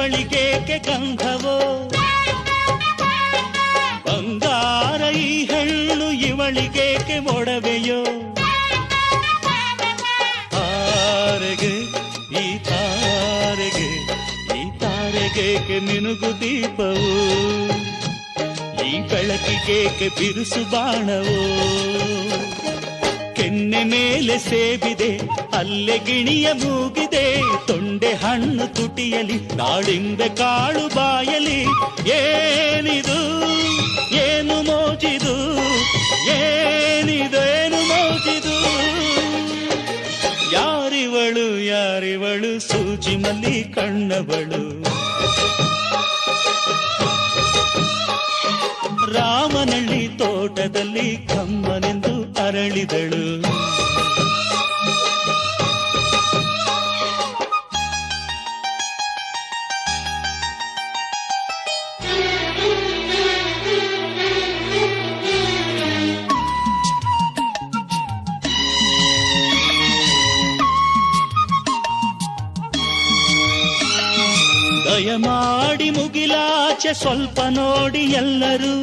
ಇವಳಿಗೇಕೆ ಗಂಧವೋ, ಬಂಗಾರ ಈ ಹೆಣ್ಣು ಇವಳಿಗೇಕೆ ಒಡವೆಯೋ. ತಾರೆಗೆ ಈ ತಾರೆಗೆ ಈ ತಾರೆಗೇಕೆ ಮಿನುಗು ದೀಪವು, ಈ ಬೆಳಕಿಗೇಕೆ ಬಿರುಸು ಬಾಣವೋ. ಕೆನ್ನೆ ಮೇಲೆ ಸೇಬಿದೆ ಅಲ್ಲೆ ಗಿಣಿಯ ಮೂಗಿದೆ, ತೊಂಡೆ ಹಣ್ಣು ತುಟಿಯಲಿ ದಾಳಿಂಬೆ ಕಾಳು ಬಾಯಲಿ. ಏನಿದು ಏನು ಮೋಜಿದು, ಏನಿದೇನು ಮೋಜಿದು. ಯಾರಿವಳು ಯಾರಿವಳು ಸೂಜಿ ಮಲ್ಲಿ ಕಣ್ಣವಳು, ರಾಮನಳ್ಳಿ ತೋಟದಲ್ಲಿ ಕಮ್ಮನೆಂದು ಅರಳಿದಳು. ದಯಮಾಡಿ ಮುಗಿಲಾಚೆ ಸ್ವಲ್ಪ ನೋಡಿ ಎಲ್ಲರೂ,